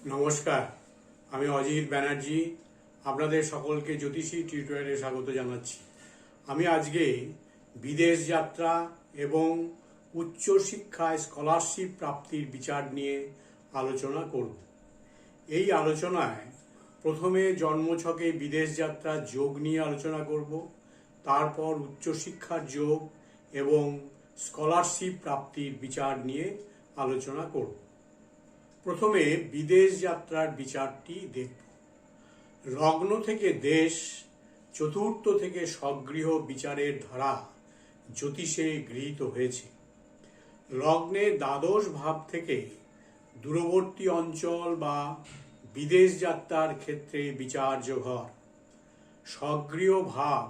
নমস্কার, আমি অজিত ব্যানার্জি আপনাদের সকলকে জ্যোতিষী টিউটোরিয়ালে স্বাগত জানাচ্ছি। আমি আজকে বিদেশ যাত্রা এবং উচ্চশিক্ষায় স্কলারশিপ প্রাপ্তির বিচার নিয়ে আলোচনা করব। এই আলোচনায় প্রথমে জন্মছকে বিদেশ যাত্রার যোগ নিয়ে আলোচনা করব, তারপর উচ্চশিক্ষার যোগ এবং স্কলারশিপ প্রাপ্তির বিচার নিয়ে আলোচনা করব। প্রথমে বিদেশ যাত্রার বিচারটি দেখব। লগ্ন থেকে দেশ, চতুর্থ থেকে স্বগৃহ বিচারের ধারা জ্যোতিষে গৃহীত হয়েছে। লগ্নে দ্বাদশ ভাব থেকে দূরবর্তী অঞ্চল বা বিদেশ যাত্রার ক্ষেত্রে বিচার্য ঘর। স্বগৃহ ভাব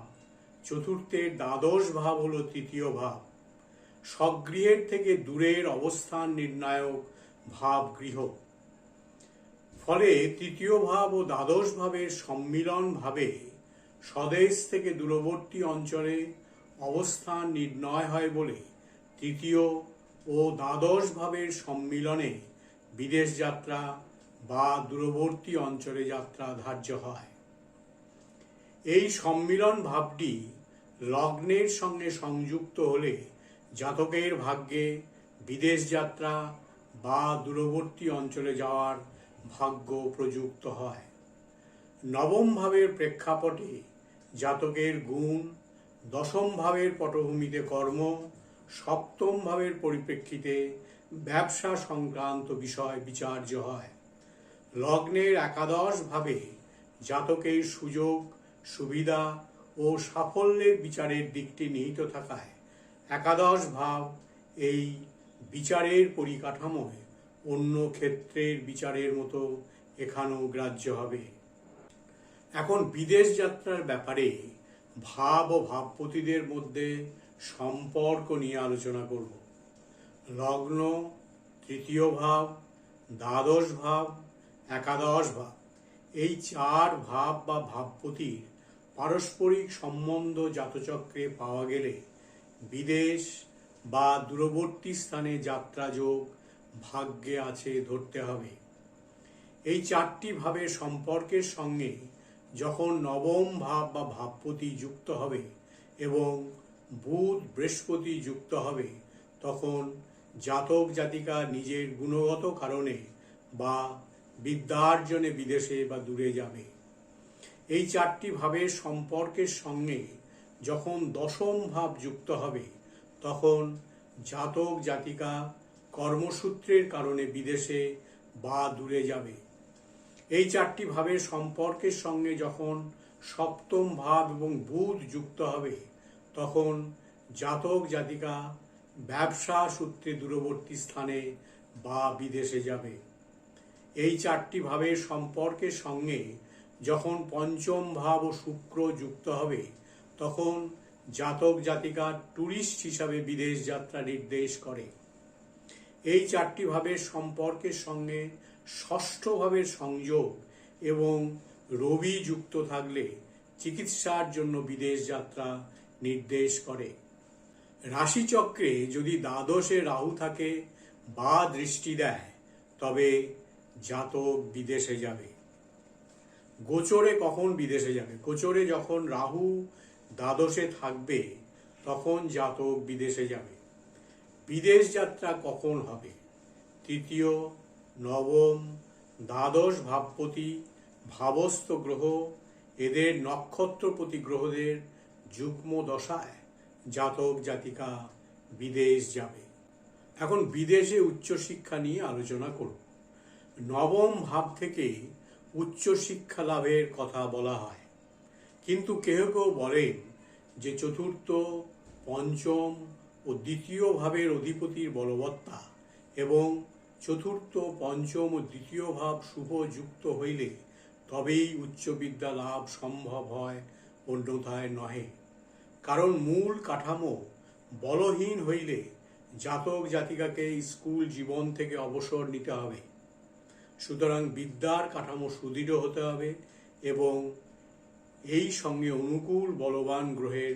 চতুর্থের দ্বাদশ ভাব হল তৃতীয় ভাব। স্বগৃহের থেকে দূরের অবস্থান নির্ণায়ক ভাব গৃহ। ফলে তৃতীয় ভাব ও দ্বাদশ ভাবের সম্মিলন ভাবে স্বদেশ থেকে দূরবর্তী অঞ্চলে অবস্থান নির্ণয় হয় বলে তৃতীয় ও দ্বাদশ ভাবের সম্মিলনে বিদেশ যাত্রা বা দূরবর্তী অঞ্চলে যাত্রা ধার্য হয়। এই সম্মিলন ভাবটি লগ্নের সঙ্গে সংযুক্ত হলে জাতকের ভাগ্যে বিদেশ যাত্রা বা দূরবর্তী অঞ্চলে যাওয়ার ভাগ্য প্রযুক্ত হয়। নবম ভাবের প্রেক্ষাপটে জাতকের গুণ, দশম ভাবের পটভূমিতে কর্ম, সপ্তম ভাবের পরিপ্রেক্ষিতে ব্যবসা সংক্রান্ত বিষয় বিচার্য হয়। লগ্নের একাদশ ভাবে জাতকের সুযোগ, সুবিধা ও সাফল্যের বিচারের দিকটি নিহিত থাকায় একাদশ ভাব এই বিচারের পরিকাঠামোয় অন্য ক্ষেত্রের বিচারের মতো এখানেও গ্রাহ্য হবে। এখন বিদেশ যাত্রার ব্যাপারে ভাব ও ভাবপতিদের মধ্যে সম্পর্ক নিয়ে আলোচনা করব। লগ্ন, তৃতীয় ভাব, দ্বাদশ ভাব, একাদশ ভাব, এই চার ভাব বা ভাবপতির পারস্পরিক সম্বন্ধ জাতচক্রে পাওয়া গেলে বিদেশ বা দূরবর্তী স্থানে যাত্রা যোগ ভাগ্যে আছে ধরতে হবে। এই চারটি ভাবের সম্পর্কের সঙ্গে যখন নবম ভাব বা ভাবপতি যুক্ত হবে এবং বুধ বৃহস্পতি যুক্ত হবে, তখন জাতক জাতিকা নিজের গুণগত কারণে বা বিদ্যার্জনে বিদেশে বা দূরে যাবে। এই চারটি ভাবের সম্পর্কের সঙ্গে যখন দশম ভাব যুক্ত হবে, তখন জাতক জাতিকা কর্মসূত্রের কারণে বিদেশে বা দূরে যাবে। এই চারটি ভাবের সম্পর্কের সঙ্গে যখন সপ্তম ভাব এবং বুধ যুক্ত হবে, তখন জাতক জাতিকা ব্যবসা সূত্রে দূরবর্তী স্থানে বা বিদেশে যাবে। এই চারটি ভাবের সম্পর্কের সঙ্গে যখন পঞ্চম ভাব ও শুক্র যুক্ত হবে, তখন জাতক জাতিকা ট্যুরিস্ট হিসাবে বিদেশ যাত্রা নির্দেশ করে। এই চারটি ভাবের সম্পর্কের সঙ্গে ষষ্ঠ ভাবের সংযোগ এবং রবি যুক্ত থাকলে চিকিৎসার জন্য বিদেশ যাত্রা নির্দেশ করে। রাশিচক্রে যদি দ্বাদশে রাহু থাকে বা দৃষ্টি দেয়, তবে জাতক বিদেশে যাবে। গোচরে কখন বিদেশে যাবে? গোচরে যখন রাহু দ্বাদশে থাকবে, তখন জাতক বিদেশে যাবে। বিদেশ যাত্রা কখন হবে? তৃতীয়, নবম, দ্বাদশ ভাবপতি ভাবস্থ গ্রহ, এদের নক্ষত্রপতি গ্রহদের যুগ্ম দশায় জাতক জাতিকা বিদেশ যাবে। এখন বিদেশে উচ্চশিক্ষা নিয়ে আলোচনা করব। নবম ভাব থেকে উচ্চশিক্ষা লাভের কথা বলা হয়, কিন্তু কেউ কেউ বলেন যে চতুর্থ, পঞ্চম ও দ্বিতীয় ভাবের অধিপতির বলবত্তা এবং চতুর্থ, পঞ্চম ও দ্বিতীয় ভাব শুভ যুক্ত হইলে তবেই উচ্চবিদ্যা লাভ সম্ভব হয়, অন্যথায় নহে। কারণ মূল কাঠামো বলহীন হইলে জাতক জাতিকাকে স্কুল জীবন থেকে অবসর নিতে হবে। সুতরাং বিদ্যার কাঠামো সুদৃঢ় হতে হবে এবং এই সঙ্গে অনুকূল বলবান গ্রহের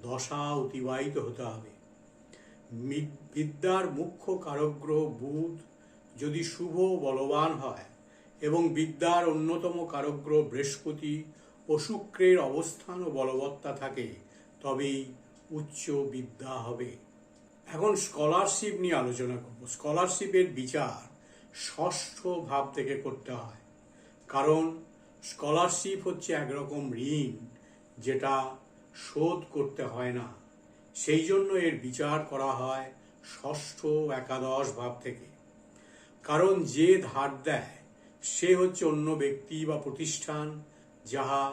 দশা অতিবাহিত হতে হবে। বিদ্যার মুখ্য কারক গ্রহ বুধ যদি শুভ বলবান হয় এবং বিদ্যার অন্যতম কারকগ্রহ বৃহস্পতি ও শুক্রের অবস্থান ও বলবত্তা থাকে, তবেই উচ্চ বিদ্যা হবে। এখন স্কলারশিপ নিয়ে আলোচনা করব। স্কলারশিপের বিচার ষষ্ঠ ভাব থেকে করতে হয়, কারণ স্কলারশিপ হচ্ছে একরকম ঋণ যেটা শোধ করতে হয় না, সেই জন্য এর বিচার করা হয় ষষ্ঠ একাদশ ভাব থেকে। কারণ যে ধার দেয় সে হচ্ছে অন্য ব্যক্তি বা প্রতিষ্ঠান, যাহা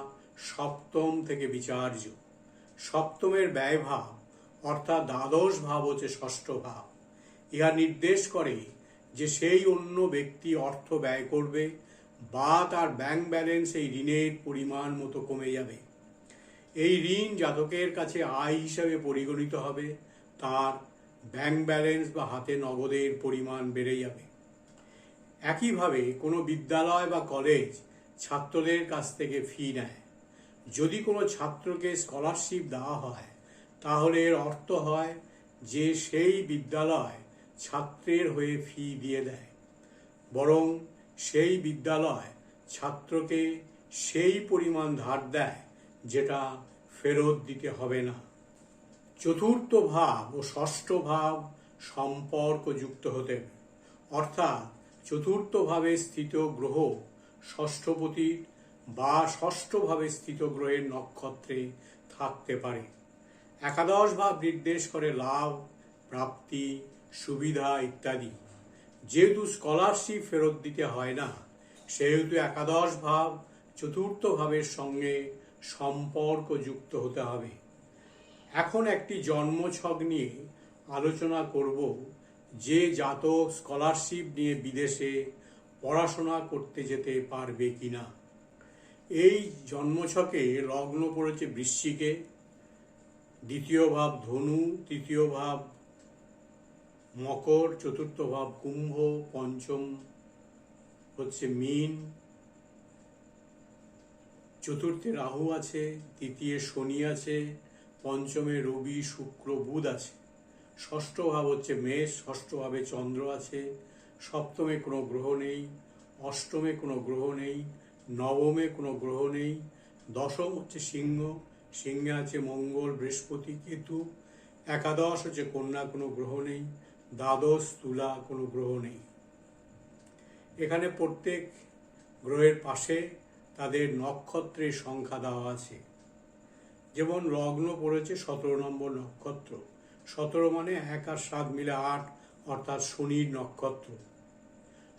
সপ্তম থেকে বিচার্য। সপ্তমের ব্যয়ভাব অর্থাৎ দ্বাদশ ভাব হচ্ছে ষষ্ঠ ভাব। ইহা নির্দেশ করে যে সেই অন্য ব্যক্তি অর্থ ব্যয় করবে বা তার ব্যাংক ব্যালেন্স এই ঋণের পরিমাণ মতো কমে যাবে। এই ঋণ জাতকের কাছে আয় হিসাবে পরিগণিত হবে, তার ব্যাংক ব্যালেন্স বা হাতে নগদের পরিমাণ বেড়ে যাবে। একইভাবে কোনো বিদ্যালয় বা কলেজ ছাত্রদের কাছ থেকে ফি নেয়। যদি কোনো ছাত্রকে স্কলারশিপ দেওয়া হয়, তাহলে এর অর্থ হয় যে সেই বিদ্যালয় ছাত্রের হয়ে ফি দিয়ে দেয়, বরং সেই বিদ্যালয় ছাত্রকে সেই পরিমাণ ধার দেয় যেটা ফেরত দিতে হবে না। চতুর্থ ভাব ও ষষ্ঠ ভাব সম্পর্কযুক্ত হতে হবে, অর্থাৎ চতুর্থ ভাবে স্থিত গ্রহ ষষ্ঠপতি বা ষষ্ঠ ভাবে স্থিত গ্রহের নক্ষত্রে থাকতে পারে। একাদশ ভাব নির্দেশ করে লাভ, প্রাপ্তি, সুবিধা ইত্যাদি। যেহেতু স্কলারশিপ ফেরত দিতে হয় না, সেহেতু একাদশ ভাব চতুর্থ ভাবের সঙ্গে সম্পর্কযুক্ত হতে হবে। এখন একটি জন্মছক নিয়ে আলোচনা করব, যে জাতক স্কলারশিপ নিয়ে বিদেশে পড়াশোনা করতে যেতে পারবে কিনা। এই জন্মছকে লগ্ন পড়েছে বৃশ্চিকে, দ্বিতীয় ভাব ধনু, তৃতীয় ভাব মকর, চতুর্থ ভাব কুম্ভ, পঞ্চম হচ্ছে মীন, চতুর্থে রাহু আছে, তৃতীয় শনি আছে, পঞ্চমে রবি, শুক্র, বুধ আছে। ষষ্ঠ ভাব হচ্ছে মেষ, ষষ্ঠ ভাবে চন্দ্র আছে, সপ্তমে কোনো গ্রহ নেই, অষ্টমে কোনো গ্রহ নেই, নবমে কোনো গ্রহ নেই, দশম হচ্ছে সিংহ, সিংহে আছে মঙ্গল, বৃহস্পতি, কেতু, একাদশ হচ্ছে কন্যা, কোনো গ্রহ নেই, দ্বাদশ তুলা, কোনো গ্রহ নেই। এখানে প্রত্যেক গ্রহের পাশে তাদের নক্ষত্রের সংখ্যা দেওয়া আছে। যেমন লগ্ন পড়েছে 17 নম্বর নক্ষত্র, 17 মানে 1 আর 7 মিলে 8, অর্থাৎ শনির নক্ষত্র।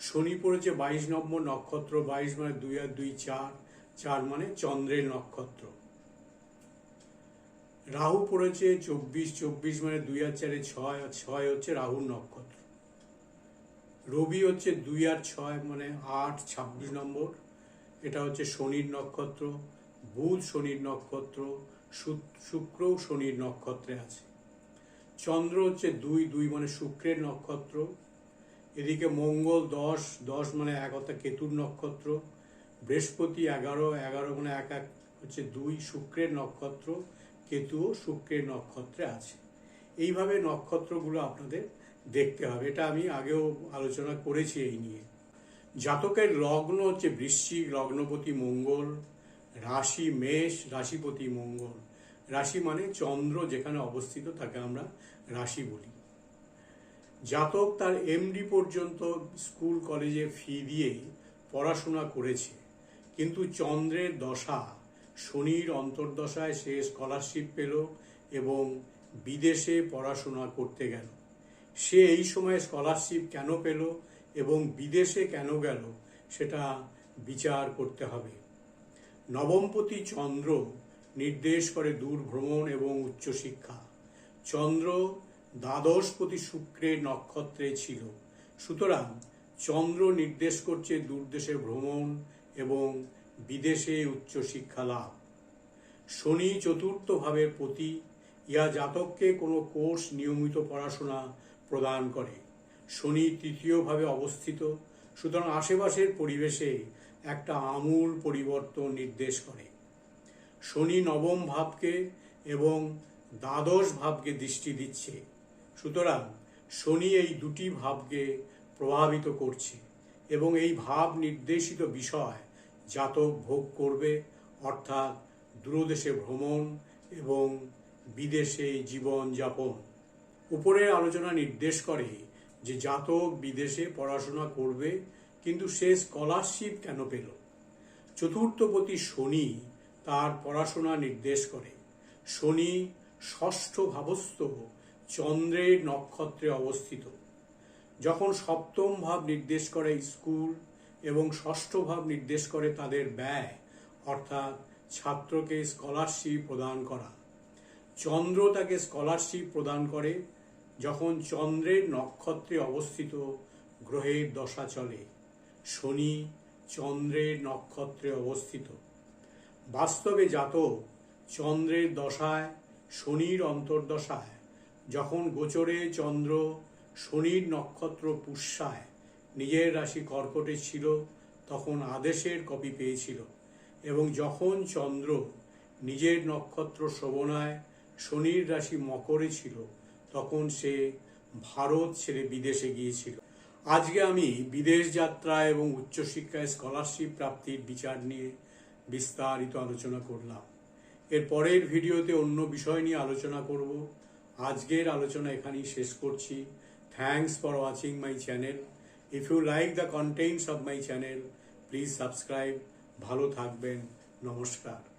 শনি পড়েছে 22 নম্বর নক্ষত্র, 22 মানে 2 আর 2 4, 4 মানে চন্দ্রের নক্ষত্র। রাহু পড়েছে 24 মানে 2 আর 4 6, আর 6 হচ্ছে রাহুর নক্ষত্র। রবি হচ্ছে 2 আর 6 মানে 8, 26 নম্বর, এটা হচ্ছে শনির নক্ষত্র। বুধ শনির নক্ষত্র, শুক্রও শনির নক্ষত্রে আছে। চন্দ্র হচ্ছে 2 মানে শুক্রের নক্ষত্র। এদিকে মঙ্গল 10 মানে 1 অর্থাৎ কেতুর নক্ষত্র। বৃহস্পতি 11 মানে 1 হচ্ছে 2 শুক্রের নক্ষত্র, কেতুও শুক্রের নক্ষত্রে আছে। এইভাবে নক্ষত্রগুলো আপনাদের দেখতে হবে, এটা আমি আগেও আলোচনা করেছি এই নিয়ে। জাতকের লগ্ন হচ্ছে বৃশ্চিক, লগ্নপতি মঙ্গল, রাশি মেষ, রাশিপতি মঙ্গল। রাশি মানে চন্দ্র যেখানে অবস্থিত তাকে আমরা রাশি বলি। জাতক তার এমডি পর্যন্ত স্কুল কলেজে ফি দিয়ে পড়াশোনা করেছে, কিন্তু চন্দ্রের দশা, শনির অন্তর্দশায় সে স্কলারশিপ পেল এবং বিদেশে পড়াশোনা করতে গেল। সে এই সময় স্কলারশিপ কেন পেল এবং বিদেশে কেন গেল সেটা বিচার করতে হবে। নবমপতি চন্দ্র নির্দেশ করে দূর ভ্রমণ এবং উচ্চশিক্ষা। চন্দ্র দ্বাদশপতি শুক্রের নক্ষত্রে ছিল, সুতরাং চন্দ্র নির্দেশ করছে দূরদেশে ভ্রমণ এবং বিদেশে উচ্চশিক্ষা লাভ। শনি চতুর্থ ভাবের পতি, ইহা জাতককে কোনো কোর্স নিয়মিত পড়াশোনা প্রদান করে। শনি তৃতীয় ভাবে অবস্থিত, সুতরাং আশেপাশের পরিবেশে একটা আমূল পরিবর্তন নির্দেশ করে। শনি নবম ভাবকে এবং দ্বাদশ ভাবকে দৃষ্টি দিচ্ছে, সুতরাং শনি এই দুটি ভাবকে প্রভাবিত করছে এবং এই ভাব নির্দেশিত বিষয় জাতক ভোগ করবে, অর্থাৎ দূরদেশে ভ্রমণ এবং বিদেশে জীবন যাপন। উপরের আলোচনা নির্দেশ করে যে জাতক বিদেশে পড়াশোনা করবে, কিন্তু সে স্কলারশিপ কেন পেল? চতুর্থপতি শনি তার পড়াশোনা নির্দেশ করে। শনি ষষ্ঠ ভাবস্থ চন্দ্রের নক্ষত্রে অবস্থিত। যখন সপ্তম ভাব নির্দেশ করে স্কুল এবং ষষ্ঠ ভাব নির্দেশ করে তাদের ব্যয়, অর্থাৎ ছাত্রকে স্কলারশিপ প্রদান করা। চন্দ্র তাকে স্কলারশিপ প্রদান করে যখন চন্দ্রের নক্ষত্রে অবস্থিত গ্রহের দশা চলে। শনি চন্দ্রের নক্ষত্রে অবস্থিত। বাস্তবে জাতক চন্দ্রের দশায়, শনির অন্তর্দশায়, যখন গোচরে চন্দ্র শনির নক্ষত্র পুষ্যায় নিজের রাশি কর্কটে ছিল, তখন আদেশের কপি পেয়েছিল, এবং যখন চন্দ্র নিজের নক্ষত্র শ্রবণায় শনির রাশি মকরে ছিল, তখন সে ভারত ছেড়ে বিদেশে গিয়েছিল। আজকে আমি বিদেশ যাত্রা এবং উচ্চশিক্ষায় স্কলারশিপ প্রাপ্তির বিচার নিয়ে বিস্তারিত আলোচনা করলাম। এর পরের ভিডিওতে অন্য বিষয় নিয়ে আলোচনা করব। আজকের আলোচনা এখানেই শেষ করছি। Thanks for watching my channel. If you like the contents of my channel, please subscribe. ভালো থাকবেন। নমস্কার।